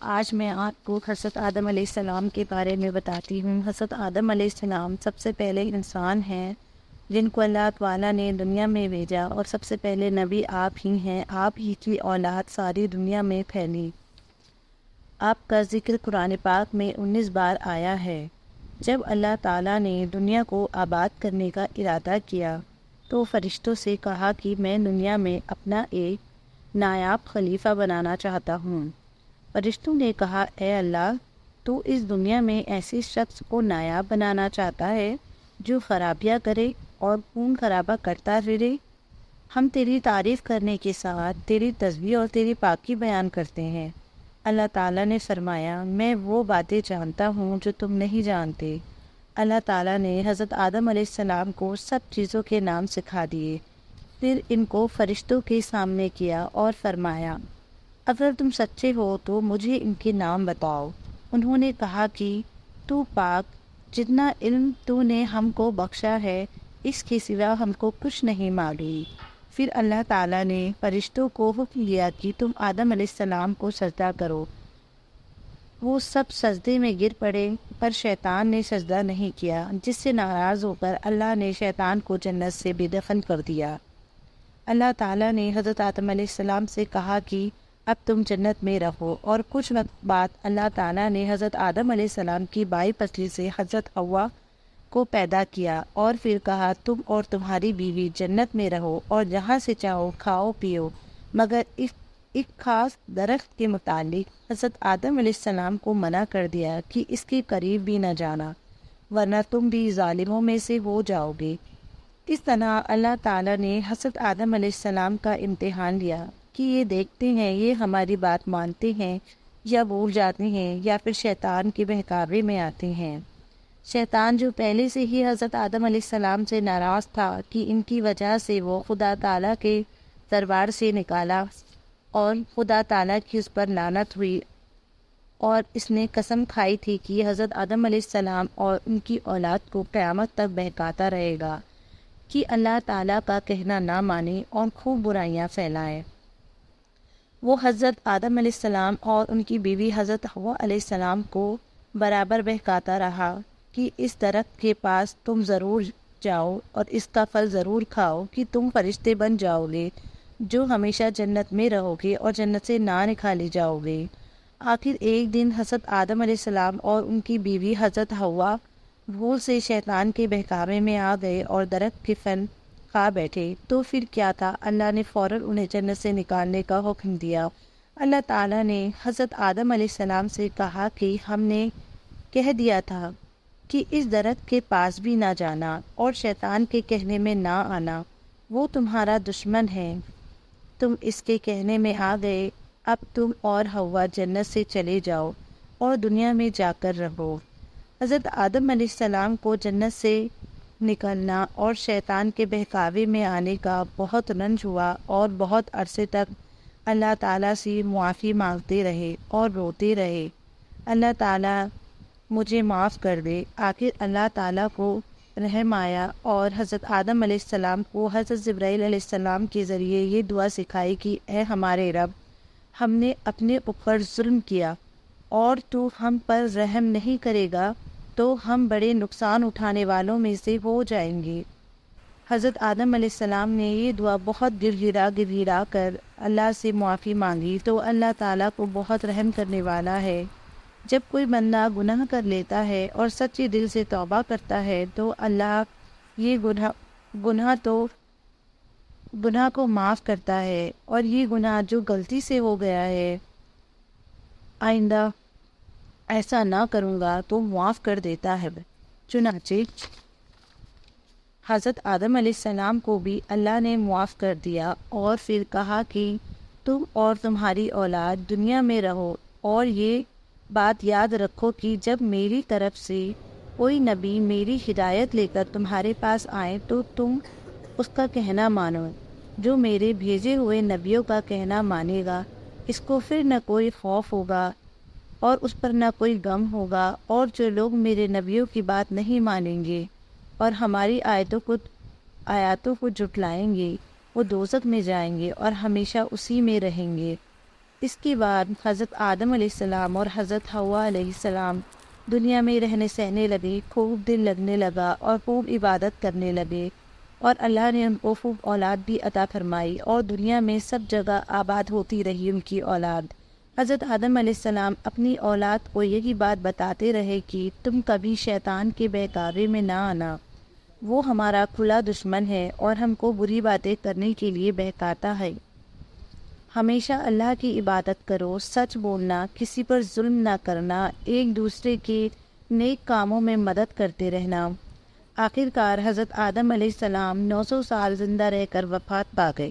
آج میں آپ کو حضرت آدم علیہ السلام کے بارے میں بتاتی ہوں۔ حضرت آدم علیہ السلام سب سے پہلے انسان ہیں جن کو اللہ تعالیٰ نے دنیا میں بھیجا، اور سب سے پہلے نبی آپ ہی ہیں۔ آپ ہی کی اولاد ساری دنیا میں پھیلی۔ آپ کا ذکر قرآن پاک میں 19 بار آیا ہے۔ جب اللہ تعالیٰ نے دنیا کو آباد کرنے کا ارادہ کیا تو فرشتوں سے کہا کہ میں دنیا میں اپنا ایک نایاب خلیفہ بنانا چاہتا ہوں۔ فرشتوں نے کہا، اے اللہ، تو اس دنیا میں ایسے شخص کو نایاب بنانا چاہتا ہے جو خرابیاں کرے اور خون خرابہ کرتا رہے؟ ہم تیری تعریف کرنے کے ساتھ تیری تسبیح اور تیری پاکی بیان کرتے ہیں۔ اللہ تعالیٰ نے فرمایا، میں وہ باتیں جانتا ہوں جو تم نہیں جانتے۔ اللہ تعالیٰ نے حضرت آدم علیہ السلام کو سب چیزوں کے نام سکھا دیے، پھر ان کو فرشتوں کے سامنے کیا اور فرمایا، اگر تم سچے ہو تو مجھے ان کے نام بتاؤ۔ انہوں نے کہا کہ تو پاک، جتنا علم تو نے ہم کو بخشا ہے اس کے سوا ہم کو کچھ نہیں معلوم۔ پھر اللہ تعالیٰ نے فرشتوں کو حکم دیا کہ تم آدم علیہ السلام کو سجدہ کرو۔ وہ سب سجدے میں گر پڑے، پر شیطان نے سجدہ نہیں کیا، جس سے ناراض ہو کر اللہ نے شیطان کو جنت سے بے دفن کر دیا۔ اللہ تعالیٰ نے حضرت آدم علیہ السلام سے کہا کہ اب تم جنت میں رہو، اور کچھ وقت بعد اللہ تعالیٰ نے حضرت آدم علیہ السلام کی بائیں پسلی سے حضرت حوا کو پیدا کیا، اور پھر کہا تم اور تمہاری بیوی جنت میں رہو اور جہاں سے چاہو کھاؤ پیو، مگر ایک خاص درخت کے متعلق حضرت آدم علیہ السلام کو منع کر دیا کہ اس کے قریب بھی نہ جانا، ورنہ تم بھی ظالموں میں سے ہو جاؤ گے۔ اس طرح اللہ تعالیٰ نے حضرت آدم علیہ السلام کا امتحان لیا کہ یہ دیکھتے ہیں یہ ہماری بات مانتے ہیں یا بھول جاتے ہیں یا پھر شیطان کے بہکاوے میں آتے ہیں۔ شیطان جو پہلے سے ہی حضرت آدم علیہ السلام سے ناراض تھا کہ ان کی وجہ سے وہ خدا تعالیٰ کے دربار سے نکالا اور خدا تعالیٰ کی اس پر لعنت ہوئی، اور اس نے قسم کھائی تھی کہ حضرت آدم علیہ السلام اور ان کی اولاد کو قیامت تک بہکاتا رہے گا کہ اللہ تعالیٰ کا کہنا نہ مانے اور خوب برائیاں پھیلائے۔ وہ حضرت آدم علیہ السلام اور ان کی بیوی حضرت حوا علیہ السلام کو برابر بہکاتا رہا کہ اس درخت کے پاس تم ضرور جاؤ اور اس کا پھل ضرور کھاؤ کہ تم فرشتے بن جاؤ گے جو ہمیشہ جنت میں رہو گے اور جنت سے نہ نکالے جاؤ گے۔ آخر ایک دن حضرت آدم علیہ السلام اور ان کی بیوی حضرت حوا بھول سے شیطان کے بہکاوے میں آ گئے اور درخت کے پھل کھا بیٹھے، تو پھر کیا تھا، اللہ نے فوراً انہیں جنت سے نکالنے کا حکم دیا۔ اللہ تعالیٰ نے حضرت آدم علیہ السلام سے کہا کہ ہم نے کہہ دیا تھا کہ اس درخت کے پاس بھی نہ جانا اور شیطان کے کہنے میں نہ آنا، وہ تمہارا دشمن ہے۔ تم اس کے کہنے میں آ گئے، اب تم اور حوا جنت سے چلے جاؤ اور دنیا میں جا کر رہو۔ حضرت آدم علیہ السلام کو جنت سے نکلنا اور شیطان کے بہکاوے میں آنے کا بہت رنج ہوا، اور بہت عرصے تک اللہ تعالیٰ سے معافی مانگتے رہے اور روتے رہے، اللہ تعالیٰ مجھے معاف کر دے۔ آخر اللہ تعالیٰ کو رحم آیا اور حضرت آدم علیہ السلام کو حضرت جبرائیل علیہ السلام کے ذریعے یہ دعا سکھائی کہ اے ہمارے رب، ہم نے اپنے اوپر ظلم کیا اور تو ہم پر رحم نہیں کرے گا تو ہم بڑے نقصان اٹھانے والوں میں سے ہو جائیں گے۔ حضرت آدم علیہ السلام نے یہ دعا بہت گڑ گڑا کر اللہ سے معافی مانگی، تو اللہ تعالیٰ کو بہت رحم کرنے والا ہے۔ جب کوئی بندہ گناہ کر لیتا ہے اور سچے دل سے توبہ کرتا ہے تو اللہ یہ گناہ کو معاف کرتا ہے، اور یہ گناہ جو غلطی سے ہو گیا ہے آئندہ ایسا نہ کروں گا تو معاف کر دیتا ہے۔ چنانچہ حضرت آدم علیہ السلام کو بھی اللہ نے معاف کر دیا، اور پھر کہا کہ تم اور تمہاری اولاد دنیا میں رہو، اور یہ بات یاد رکھو کہ جب میری طرف سے کوئی نبی میری ہدایت لے کر تمہارے پاس آئے تو تم اس کا کہنا مانو۔ جو میرے بھیجے ہوئے نبیوں کا کہنا مانے گا، اس کو پھر نہ کوئی خوف ہوگا اور اس پر نہ کوئی غم ہوگا، اور جو لوگ میرے نبیوں کی بات نہیں مانیں گے اور ہماری آیاتوں کو جھٹلائیں گے، وہ دوزخ میں جائیں گے اور ہمیشہ اسی میں رہیں گے۔ اس کے بعد حضرت آدم علیہ السلام اور حضرت حوا علیہ السلام دنیا میں رہنے سہنے لگے، خوب دل لگنے لگا اور خوب عبادت کرنے لگے، اور اللہ نے ان کو خوب اولاد بھی عطا فرمائی، اور دنیا میں سب جگہ آباد ہوتی رہی ان کی اولاد۔ حضرت آدم علیہ السلام اپنی اولاد کو یہی بات بتاتے رہے کہ تم کبھی شیطان کے بہکاوے میں نہ آنا، وہ ہمارا کھلا دشمن ہے اور ہم کو بری باتیں کرنے کے لیے بہکاتا ہے۔ ہمیشہ اللہ کی عبادت کرو، سچ بولنا، کسی پر ظلم نہ کرنا، ایک دوسرے کے نیک کاموں میں مدد کرتے رہنا۔ آخر کار حضرت آدم علیہ السلام 900 سال زندہ رہ کر وفات پا گئے۔